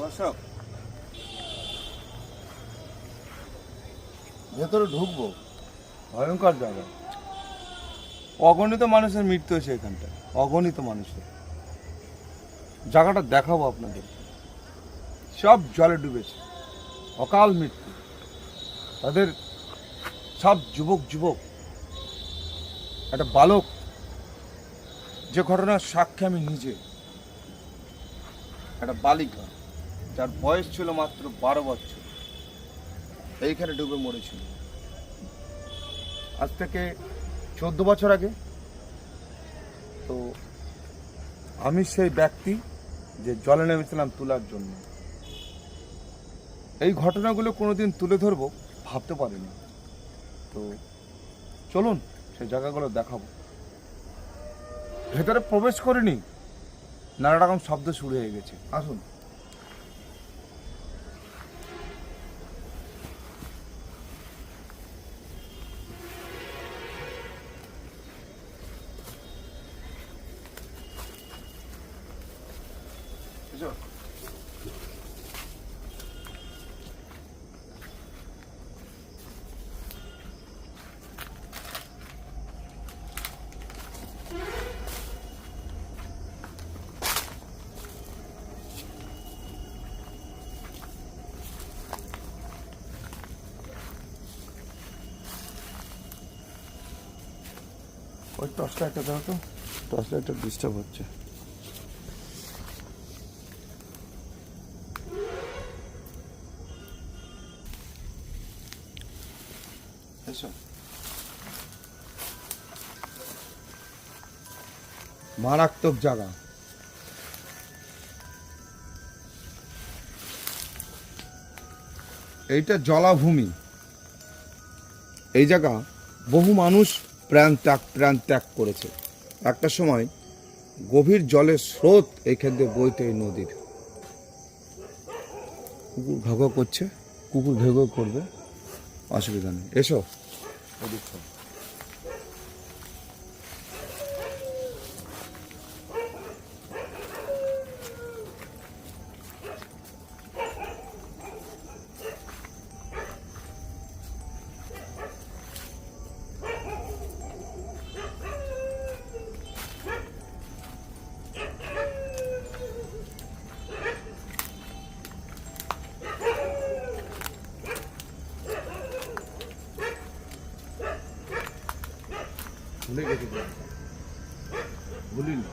দর্শক ভেতরে ঢুকবো, ভয়ঙ্কর জায়গা। অগণিত মানুষের মৃত্যু হয়েছে এখানটায়, অগণিত মানুষের। জায়গাটা দেখাবো আপনাদের। সব জলে ডুবেছে, অকাল মৃত্যু। তাদের সব যুবক, একটা বালক, যে ঘটনার সাক্ষী আমি নিজে, একটা বালিকা যার বয়স ছিল মাত্র 12 বছর, এইখানে ডুবে মরেছিল। আজ থেকে 14 বছর আগে। তো আমি সেই ব্যক্তি যে জলে নেমেছিলাম তোলার জন্য। এই ঘটনাগুলো কোনোদিন তুলে ধরবো ভাবতে পারিনি। তো চলুন সেই জায়গাগুলো দেখাবো। ভেতরে প্রবেশ করিনি, নানা রকম শব্দ শুরু হয়ে গেছে। আসুন। ওই টর্চ লাইটটা দাও তো, টর্চ লাইটটা ডিস্টার্ব হচ্ছে। এসো। মারাত্মক জায়গা। এইটা জলাভূমি। এই জায়গা বহু মানুষ প্রাণ ত্যাগ করেছে। একটা সময় গভীর জলের স্রোত এইখান দিয়ে বইতে এই নদীর। কুকুর ঘাঘ করছে, কুকুর ঘেঘ করবে, অসুবিধা নেই। এসো। ভুলে গেছি, ভুলিনি।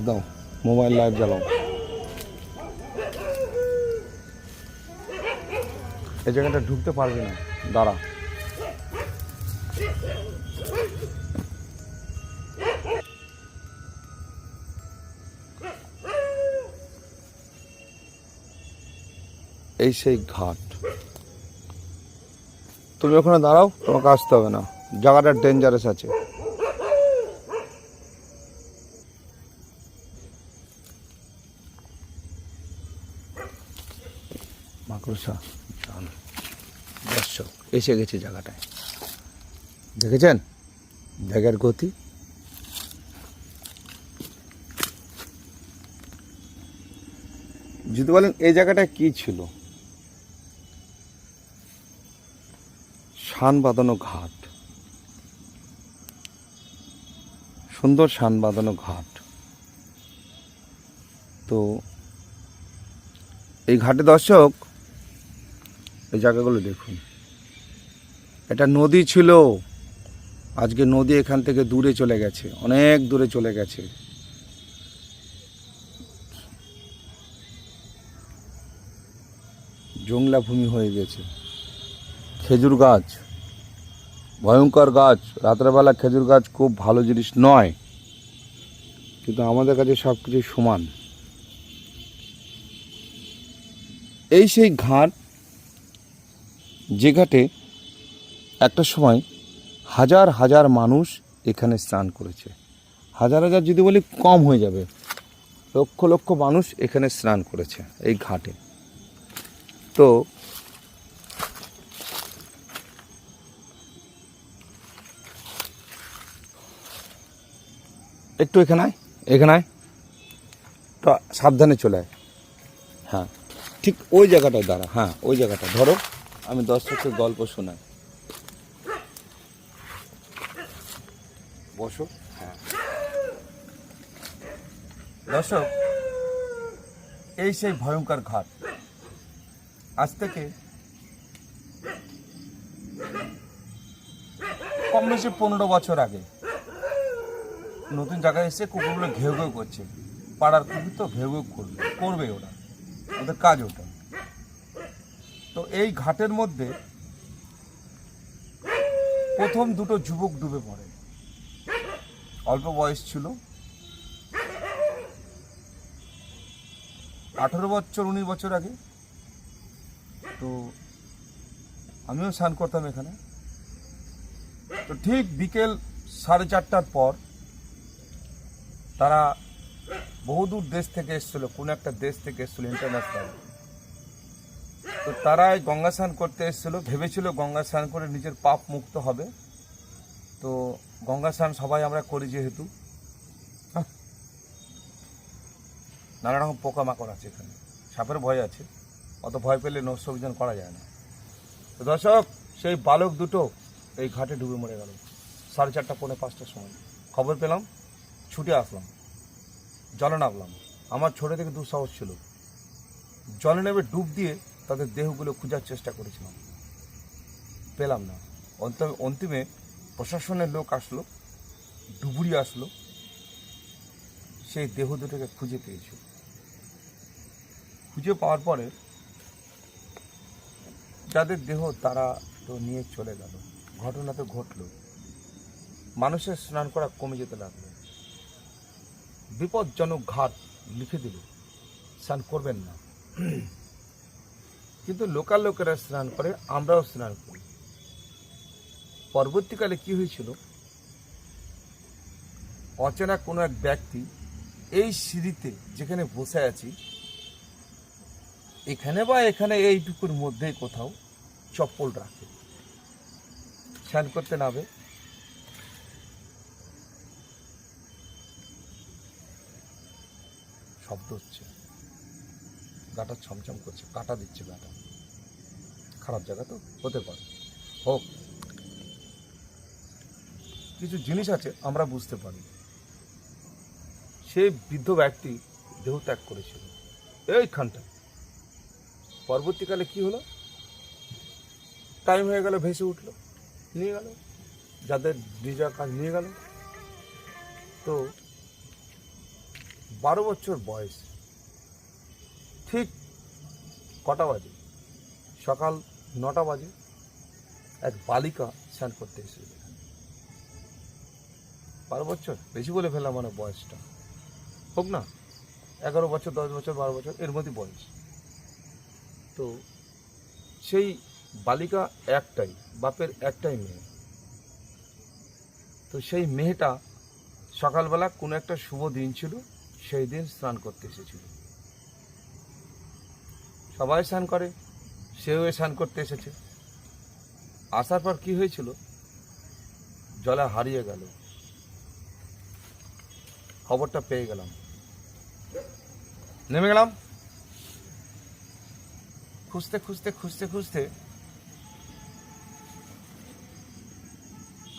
দাও, মোবাইল লাইট জ্বালাও। এই জায়গাটা ঢুকতে পারবি না, দাঁড়া। এই সেই ঘাট। তুমি ওখানে দাঁড়াও, তোমাকে আসতে হবে না, জায়গাটা ডেঞ্জারাস আছে। মাকড়সা দর্শক এসে গেছে জায়গাটায়, দেখেছেন জায়গার গতি। যদি বলেন এই জায়গাটা কি ছিল, শান বাঁধানো ঘাট, সুন্দর শান বাঁধানো ঘাট। তো এই ঘাটে দর্শক এই জায়গাগুলো দেখুন। এটা নদী ছিল, আজকে নদী এখান থেকে দূরে চলে গেছে, অনেক দূরে চলে গেছে। জংলা ভূমি হয়ে গেছে। খেজুর গাছ, ভয়ঙ্কর গাছ। রাত্রেবেলা খেজুর গাছ খুব ভালো জিনিস নয়, কিন্তু আমাদের কাছে সব কিছু সমান। এই সেই ঘাট, যে ঘাটে একটা সময় হাজার হাজার মানুষ এখানে স্নান করেছে। হাজার হাজার যদি বলি কম হয়ে যাবে, লক্ষ লক্ষ মানুষ এখানে স্নান করেছে এই ঘাটে। তো একটু এখানে তো সাবধানে চলে আয়। হ্যাঁ ঠিক ওই জায়গাটায় দাঁড়া, হ্যাঁ ওই জায়গাটা ধরো, আমি দর্শককে গল্প শোনাই। বসো। হ্যাঁ দর্শক, এই সেই ভয়ঙ্কর ঘাট। আজ থেকে কম বেশি 15 বছর আগে নতুন জায়গায় এসে কুকুরগুলো ঘেউ ঘেউ করছে। পাড়ার কুকুর তো ঘেউ ঘেউ করবে ওরা, ওদের কাজ ওটা। তো এই ঘাটের মধ্যে প্রথম দুটো যুবক ডুবে পড়ে। অল্প বয়স ছিল, 18 বছর 19 বছর আগে। তো আমিও স্নান করতাম এখানে। তো ঠিক বিকেল 4:30টার পর তারা বহুদূর দেশ থেকে এসেছিল, কোন একটা দেশ থেকে এসেছিল ইন্টারন্যাশনাল। তো তারা গঙ্গা স্নান করতে এসেছিল, ভেবেছিল গঙ্গা স্নান করে নিজের পাপ মুক্ত হবে। তো গঙ্গা স্নান সবাই আমরা করি যেহেতু, নানা রকম পোকামাকড় আছে এখানে, সাপের ভয় আছে, অত ভয় পেলে নৈশ অভিযান করা যায় না। তো দর্শক, সেই বালক দুটো এই ঘাটে ডুবে মরে গেল 4:30 পৌনে 5টার সময়। খবর পেলাম, ছুটে আসলাম, জলে নামলাম। আমার ছোটো থেকে দুঃসাহস ছিল, জলে নেমে ডুব দিয়ে তাদের দেহগুলো খোঁজার চেষ্টা করেছিলাম, পেলাম না। অন্তিমে প্রশাসনের লোক আসলো, ডুবুরি আসলো, সেই দেহ দুটোকে খুঁজে পেয়েছিল। খুঁজে পাওয়ার পরে যাদের দেহ তারা তো নিয়ে চলে গেল। ঘটনা তো ঘটল, মানুষের স্নান করা কমে যেতে লাগলো। বিপজ্জনক ঘাট লিখে দিল, স্নান করবেন না। কিন্তু লোকাল লোকেরা স্নান করে, আমরাও স্নান করি। পরবর্তীকালে কি হয়েছিল, অচেনা কোনো এক ব্যক্তি এই সিঁড়িতে যেখানে বসে আছি, এখানে বা এখানে এইটুকুর মধ্যেই কোথাও চপ্পল রাখে, স্নান করতে নামে। শব্দ হচ্ছে, গাটা ছমছম করছে, কাটা দিচ্ছে গাটা। খারাপ জায়গা তো হতে পারে, হোক। কিছু জিনিস আছে আমরা বুঝতে পারি। সেই বৃদ্ধ ব্যক্তি দেহ ত্যাগ করেছিল এইখানটা। পরবর্তীকালে কি হলো, টাইম হয়ে গেল, ভেসে উঠলো, নিয়ে গেল, যাদের নিজের কাজ নিয়ে গেল। তো 12 বছর বয়স, ঠিক কটা বাজে, সকাল 9টা বাজে, এক বালিকা স্নান করতে এসেছে। 12 বছর বেশি বলে ফেললাম, মানে বয়সটা হোক না, 11 বছর 10 বছর 12 বছর এর মধ্যে বয়স। তো সেই বালিকা একটাই, বাপের একটাই মেয়ে। তো সেই মেয়েটা সকালবেলা কোনো একটা শুভ দিন ছিল, সেই দিন স্নান করতে এসেছিল। সবাই স্নান করে, সেও স্নান করতে এসেছে। আসার পর কি হয়েছিল, জলে হারিয়ে গেল। খবরটা পেয়ে গেলাম, নেমে গেলাম, খুঁজতে খুঁজতে খুঁজতে খুঁজতে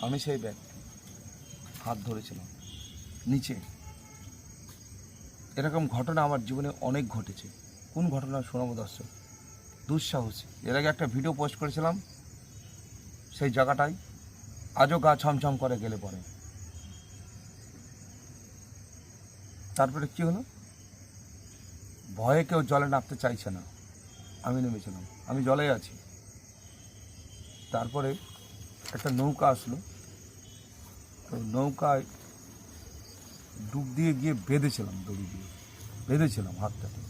আমি সেই ব্যক্তি হাত ধরেছিলাম নিচে। এরকম ঘটনা আমার জীবনে অনেক ঘটেছে। কোন ঘটনা শোনাবো দর্শক, দুঃসাহসী। এর আগে একটা ভিডিও পোস্ট করেছিলাম সেই জায়গাটায়, আজও গা ছমছম করে গেলে পরে। তারপরে কি হলো, ভয়ে কেউ জলে নামতে চাইছে না, আমি নেমেছিলাম, আমি জলে আছি। তারপরে একটা নৌকা আসলো, তো নৌকায় ডুব দিয়ে গিয়ে বেঁধেছিলাম, দড়ি দিয়ে বেঁধেছিলাম, হাতটাতে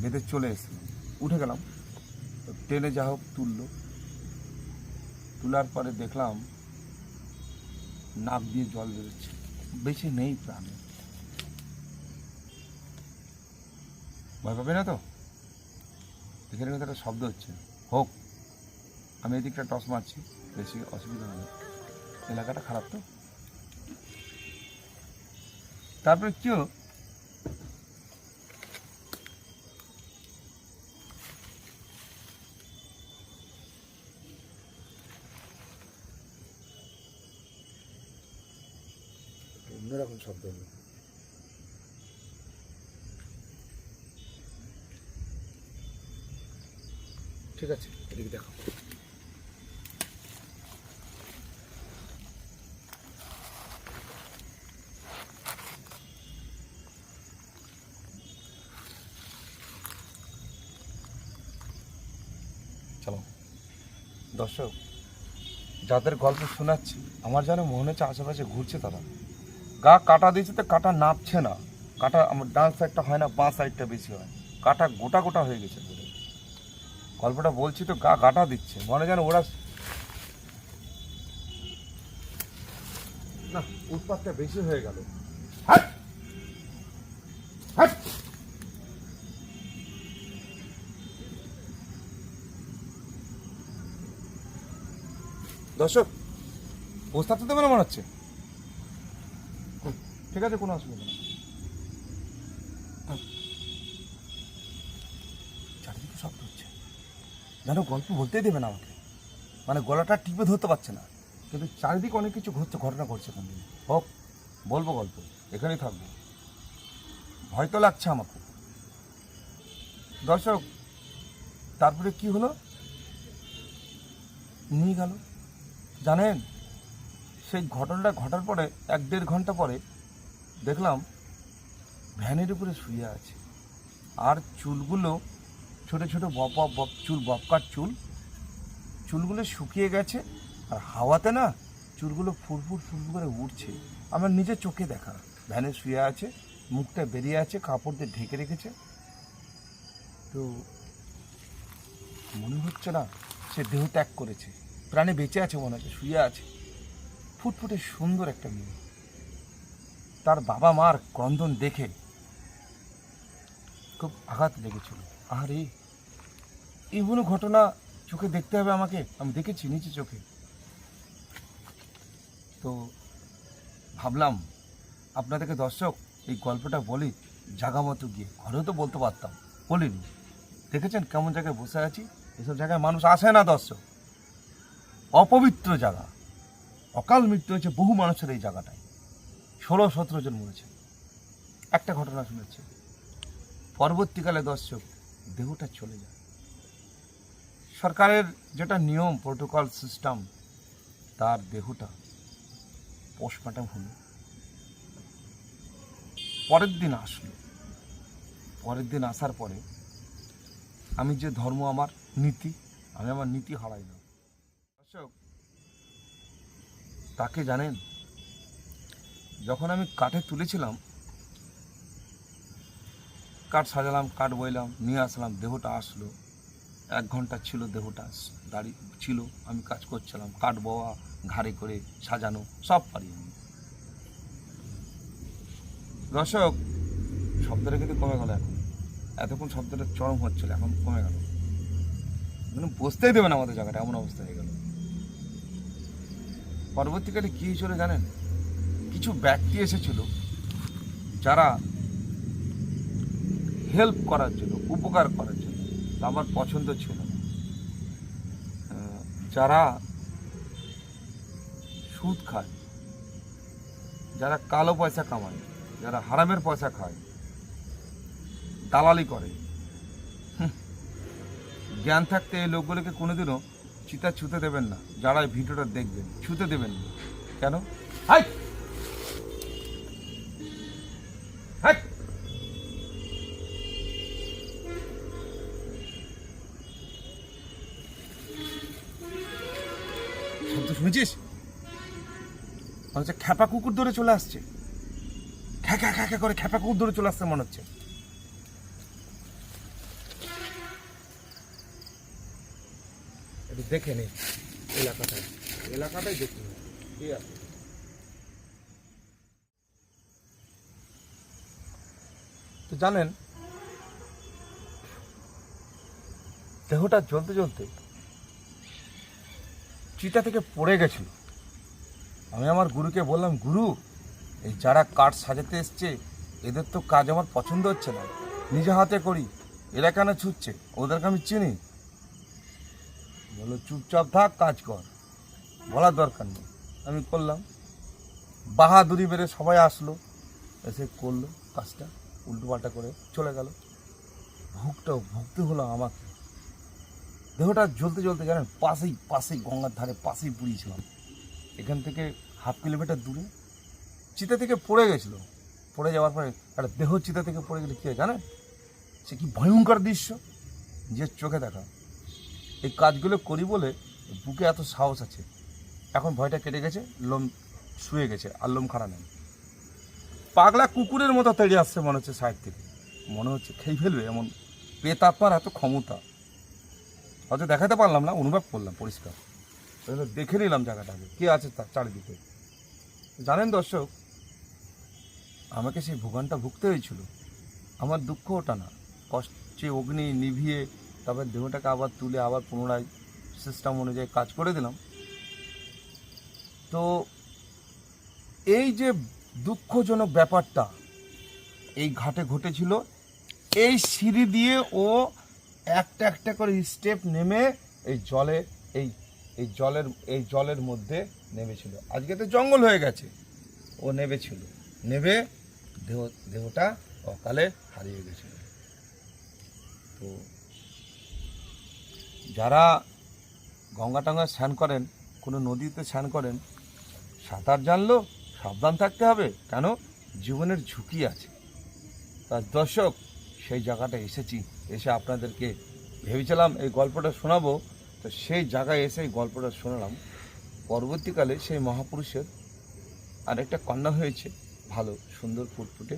বেঁধে চলে এসেছিলাম, উঠে গেলাম। তো টেনে যা হোক তুললো, তোলার পরে দেখলাম নাক দিয়ে জল বেরোচ্ছে, বেশি নেই প্রাণে। ভয় পাবে না তো? এখানে কিন্তু একটা শব্দ হচ্ছে, হোক। আমি এদিকটা টস মারছি, বেশি অসুবিধা নেই, এলাকাটা খারাপ তো। তারপরে কি হলো, অন্যরকম শব্দ হলো। ঠিক আছে, এদিকে দেখো। চলো দর্শক, যাদের গল্প শোনাচ্ছি আমার যেন মনে হচ্ছে আশেপাশে ঘুরছে তারা। গা কাটা দিয়েছে তো কাটা নাপছে না, কাটা আমার ডান সাইডটা হয় না, বাঁ সাইডটা বেশি হয়, কাটা গোটা গোটা হয়ে গেছে। গল্পটা বলছি তো গা কাটা দিচ্ছে, মনে যেন ওরা না, উৎপাতটা বেশি হয়ে গেল। দর্শক, প্রস্তাব তো দেবে না মনে হচ্ছে। ঠিক আছে, কোনো অসুবিধা নেই। চারিদিকে শব্দ হচ্ছে, যেন গল্প বলতেই দেবে না আমাকে, মানে গলাটা টিপে ধরতে পারছে না, কিন্তু চারিদিকে অনেক কিছু ঘটছে, ঘটনা ঘটছে। এখান থেকে হোক বলবো গল্প, এখানেই থাকবো, ভয় তো লাগছে আমাকে। দর্শক, তারপরে কি হলো, নিয়ে গেল। জানেন, সেই ঘটনাটা ঘটার পরে 1-1.5 ঘন্টা পরে দেখলাম ভ্যানের উপরে শুয়ে আছে, আর চুলগুলো ছোট ছোট বপ চুল, বপকার চুলগুলো শুকিয়ে গেছে, আর হাওয়াতে না চুলগুলো ফুরফুর ফুরফুর করে উঠছে। আমার নিজের চোখে দেখা, ভ্যানে শুয়ে আছে, মুখটা বেরিয়ে আছে, কাপড় দিয়ে ঢেকে রেখেছে। তো মনে হচ্ছে না সে দেহ ত্যাগ করেছে, প্রাণে বেঁচে আছে মনে হচ্ছে, শুয়ে আছে। ফুটফুটে সুন্দর একটা মেয়ে। তার বাবা মার ক্রন্দন দেখে খুব আঘাত লেগেছিল। আরে এমন ঘটনা চোখে দেখতে হবে আমাকে, আমি দেখেছি নিচে চোখে। তো ভাবলাম আপনাদেরকে দর্শক এই গল্পটা বলি জাগা মতো গিয়ে, ঘরেও তো বলতে পারতাম, বলিনি। দেখেছেন কেমন জায়গায় বসে আছি, এসব জায়গায় মানুষ আসে না দর্শক, অপবিত্র জায়গা। অকাল মৃত্যু হয়েছে বহু মানুষের এই জায়গাটায়, 16-17 জন মরেছে। একটা ঘটনা শুনেছে, পরবর্তীকালে দর্শক দেহটা চলে যায়। সরকারের যেটা নিয়ম প্রোটোকল সিস্টেম, তার দেহটা পোস্টমর্টম হলো, পরের দিন আসলো। পরের দিন আসার পরে আমি যে ধর্ম, আমার নীতি, আমি আমার নীতি হারাই না দর্শক। তাকে জানেন, যখন আমি কাঠে তুলেছিলাম, কাঠ সাজালাম, কাঠ বইলাম, নিয়ে আসলাম, দেহটা আসলো। 1 ঘন্টা ছিল, দেহটা দাঁড়িয়ে ছিল, আমি কাজ করছিলাম, কাঠ বওয়া, ঘাড়ে করে সাজানো, সব পারি আমি। দর্শক, শব্দটা কিন্তু কমে গেল এখন, এতক্ষণ শব্দটা চরম হচ্ছিল, এখন কমে গেল, মানে বসতেই দেবে না আমাদের জায়গাটা, এমন অবস্থা হয়ে গেল। পরবর্তীকালে কী হয়েছিল জানেন, কিছু ব্যক্তি এসেছিল যারা হেল্প করার জন্য, উপকার করার জন্য, আমার পছন্দ ছিল না। যারা সুদ খায়, যারা কালো পয়সা কামায়, যারা হারামের পয়সা খায়, দালালি করে, জ্ঞান থাকতে এই লোকগুলোকে কোনোদিনও চিতা ছুতে দেবেন না। যারা এই ভিডিওটা দেখবেন, ছুতে দেবেন না। কেন? হাই হাই, শব্দ শুনেছিস? মনে হচ্ছে খ্যাপা কুকুর ধরে চলে আসছে, খ্যা খ্যা খ্যা খ্যা করে খ্যাপা কুকুর ধরে চলে আসছে মনে হচ্ছে। একটু দেখে নে এলাকাটাই দেখে নে, ঠিক আছে? তো জানেন, দেহটা জ্বলতে জ্বলতে চিতা থেকে পড়ে গেছিল। আমি আমার গুরুকে বললাম, গুরু, এই যারা কাঠ সাজাতে এসছে, এদের তো কাজ আমার পছন্দ হচ্ছে না, নিজে হাতে করি, এরা কেন ছুটছে, ওদেরকে আমি চিনি। বলো চুপচাপ থাক, কাজ কর, বলার দরকার নেই। আমি করলাম। বাহাদুরি বেড়ে সবাই আসলো, এসে করলো কাজটা, উল্টোপাল্টা করে চলে গেল। ভুগতে হলো আমাকে। দেহটা জ্বলতে জ্বলতে, জানেন, পাশেই গঙ্গার ধারে পাশেই পুড়িয়েছিলাম। এখান থেকে 1/2 কিলোমিটার দূরে চিতা থেকে পড়ে গেছিলো। পড়ে যাওয়ার পরে একটা দেহ চিতা থেকে পড়ে গেলে কী হয় জানেন? সে কি ভয়ঙ্কর দৃশ্য, যে চোখে দেখা। এই কাজগুলো করি বলে বুকে এত সাহস আছে। এখন ভয়টা কেটে গেছে, লোম শুয়ে গেছে, আর লোম খাড়া নেই। পাগলা কুকুরের মতো তেড়ে আসছে মনে হচ্ছে সাইড থেকে, মনে হচ্ছে খেয়ে ফেলবে, এমন প্রেতাত্মার এত ক্ষমতা। হয়তো দেখাতে পারলাম না, অনুভব করলাম পরিষ্কার, দেখে নিলাম জায়গাটাকে কে আছে তার চারিদিকে। জানেন দর্শক, আমাকে সেই ভোগানটা ভুগতে হয়েছিল। আমার দুঃখ ওটা না, কষ্টে অগ্নি নিভিয়ে তারপর দেহটাকে আবার তুলে আবার পুনরায় সিস্টেম অনুযায়ী কাজ করে দিলাম। তো এই যে দুঃখজনক ব্যাপারটা এই ঘাটে ঘটেছিল, এই সিঁড়ি দিয়ে ও একটা করে স্টেপ নেমে এই জলের মধ্যে নেমেছিল। আজকে তো জঙ্গল হয়ে গেছে, ও নেমেছিল, নেমে দেহটা অকালে হারিয়ে গেছিল। তো যারা গঙ্গা টঙ্গা স্নান করেন, কোনো নদীতে স্নান করেন, সাঁতার জানলেও সাবধান থাকতে হবে, কেন জীবনের ঝুঁকি আছে। তার দর্শক, সেই জায়গাটা এসে আপনাদেরকে ভেবেছিলাম এই গল্পটা শোনাবো, তো সেই জায়গায় এসে এই গল্পটা শোনালাম। পরবর্তীকালে সেই মহাপুরুষের আরেকটা কন্যা হয়েছে, ভালো সুন্দর ফুটফুটে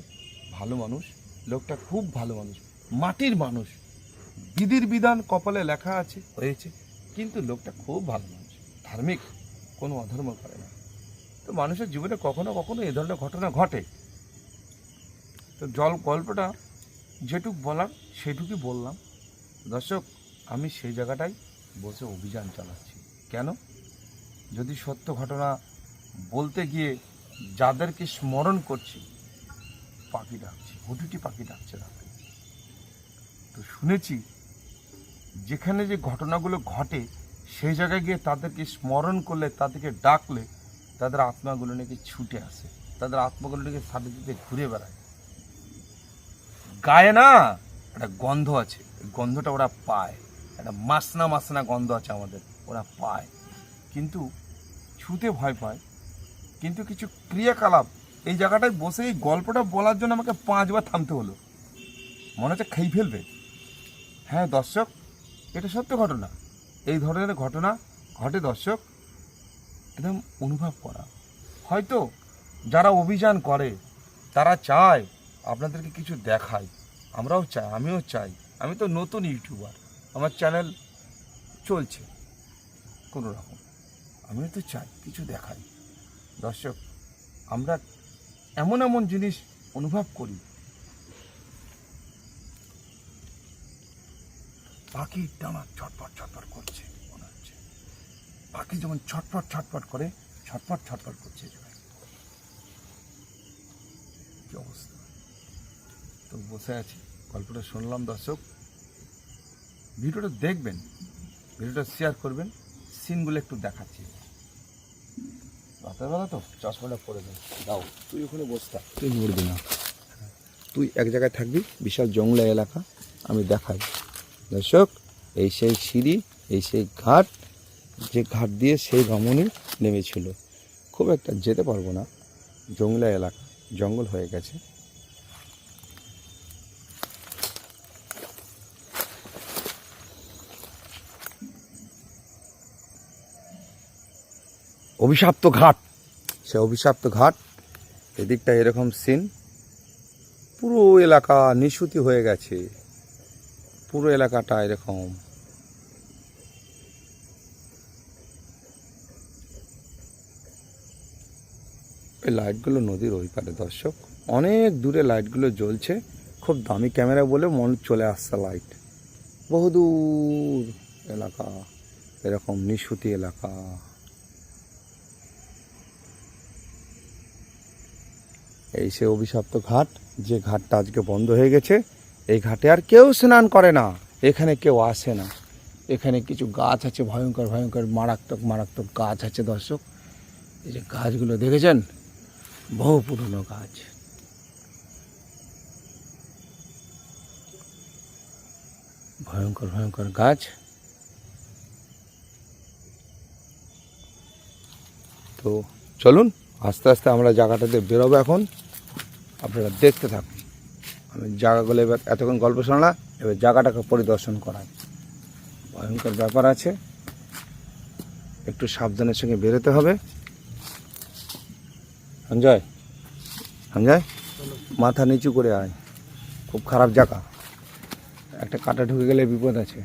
ভালো মানুষ, লোকটা খুব ভালো মানুষ, মাটির মানুষ, বিধির বিধান কপালে লেখা আছে হয়েছে, কিন্তু লোকটা খুব ভালো মানুষ, ধার্মিক, কোনো অধর্ম করে না। তো মানুষের জীবনে কখনো কখনো এ ধরনের ঘটনা ঘটে। তো গল্পটা যেটুকু বলার সেটুকুই বললাম। দর্শক, আমি সেই জায়গাটায় বসে অভিযান চালাচ্ছি। কেন? যদি সত্য ঘটনা বলতে গিয়ে যাদেরকে স্মরণ করছি, পাখি ডাকছি, হুটুটি পাখি ডাকছে রাতে। তো শুনেছি যেখানে যে ঘটনাগুলো ঘটে সেই জায়গায় গিয়ে তাদেরকে স্মরণ করলে, তাদেরকে ডাকলে, তাদের আত্মাগুলো নাকি ছুটে আসে, তাদের আত্মাগুলো নাকি সাথে ঘুরে বেড়ায়। গায়ে না একটা গন্ধ আছে, গন্ধটা ওরা পায়, একটা মাসনা গন্ধ আছে আমাদের, ওরা পায়, কিন্তু ছুতে ভয় পায়। কিন্তু কিছু ক্রিয়াকলাপ এই জায়গাটায় বসে এই গল্পটা বলার জন্য আমাকে 5 বার থামতে হলো, মনে হচ্ছে খেয়ে ফেলবে। হ্যাঁ দর্শক, এটা সত্য ঘটনা। এই ধরনের ঘটনা ঘটে দর্শক, একদম অনুভব করা। হয়তো যারা অভিযান করে তারা চায় আপনাদেরকে কিছু দেখায়, আমরাও চাই, আমিও চাই। আমি তো নতুন ইউটিউবার, আমার চ্যানেল চলছে কোনো রকম, আমিও তো চাই কিছু দেখাই। দর্শক, আমরা এমন জিনিস অনুভব করি। পাখি ডানা ছটফট করছে, মনে হচ্ছে পাখি যেমন ছটফট করে, ছটফট করছে। কি অবস্থা! তো বসে আছি, গল্পটা শুনলাম। দর্শক, ভিডিওটা দেখবেন, ভিডিওটা শেয়ার করবেন, সিনগুলো একটু দেখাচ্ছি। রাতের বেলা তো চশমাটা পরে দাও, তুই ওখানে বসে থাক, তুই নড়বি না, তুই এক জায়গায় থাকবি, বিশাল জঙ্গলা এলাকা, আমি দেখাই। দর্শক, এই সেই সিঁড়ি, এই সেই ঘাট, যে ঘাট দিয়ে সেই রমণী নেমেছিল। খুব একটা যেতে পারবো না, জঙ্গলা এলাকা, জঙ্গল হয়ে গেছে। অভিশপ্ত ঘাট, সে অভিশপ্ত ঘাট, এদিকটা এরকম সিন, পুরো এলাকা নিশুতি হয়ে গেছে, পুরো এলাকাটা এরকম। এই লাইটগুলো নদীর ওই পারে দর্শক, অনেক দূরে লাইটগুলো জ্বলছে, খুব দামি ক্যামেরা বলে মনে চলে আসছে লাইট। বহুদূর এলাকা, এরকম নিশুতি এলাকা। এই সে অভিশপ্ত ঘাট, যে ঘাটটা আজকে বন্ধ হয়ে গেছে। এই ঘাটে আর কেউ স্নান করে না, এখানে কেউ আসে না। এখানে কিছু গাছ আছে, ভয়ঙ্কর মারাত্মক গাছ আছে দর্শক। এই যে গাছগুলো দেখেছেন, বহু পুরনো গাছ। ভয়ঙ্কর ভয়ঙ্কর গাছ। তো চলুন আস্তে আস্তে আমরা জায়গাটাতে বেরোবো এখন, আপনারা দেখতে থাকুন। আমি জায়গাগুলো এবার এতক্ষণ গল্প শোনালাম, এবার জায়গাটাকে পরিদর্শন করাই। ভয়ঙ্কর ব্যাপার আছে, একটু সাবধানের সঙ্গে বেরোতে হবে। সঞ্জয়, সঞ্জয় মাথা নিচু করে আয়, খুব খারাপ জায়গা, একটা কাঁটা ঢুকে গেলে বিপদ আছে।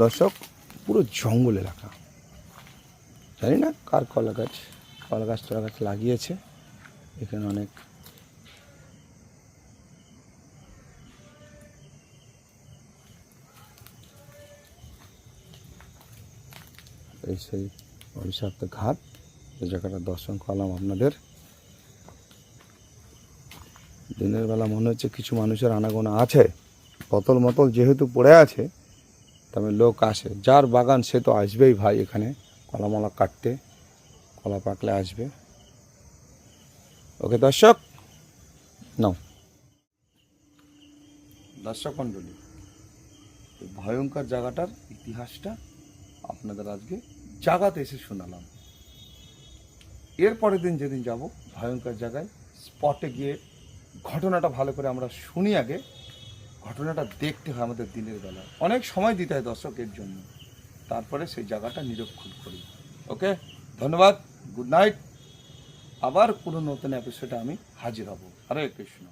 দর্শক, পুরো জঙ্গল এলাকা, জানি না কার কলা গাছ টলা গাছ লাগিয়েছে এখানে অনেক। এই সেই অভিশপ্ত ঘাট, এই জায়গাটা দর্শন করলাম আপনাদের। দিনের বেলা মনে হচ্ছে কিছু মানুষের আনাগোনা আছে, বোতল মতল যেহেতু পড়ে আছে, তবে লোক আসে, যার বাগান সে তো আসবেই ভাই এখানে কলামলা কাটতে, কলা পাকলে আসবে। ওকে দর্শক, নাও দর্শক মণ্ডলী, এই ভয়ঙ্কর জায়গাটার ইতিহাসটা আপনাদের আজকে জায়গাতে এসে শোনালাম। এর পরের দিন যেদিন যাব ভয়ঙ্কর জায়গায় স্পটে গিয়ে ঘটনাটা ভালো করে আমরা শুনি। আগে ঘটনাটা দেখতে হয় আমাদের দিনের বেলা, অনেক সময় দিতে হয় দর্শকের জন্য, তারপরে সেই জায়গাটা নিরীক্ষণ করি। ওকে, ধন্যবাদ, গুড নাইট। আবার কোনো নতুন এপিসোডে আমি হাজির হব। হরে কৃষ্ণ।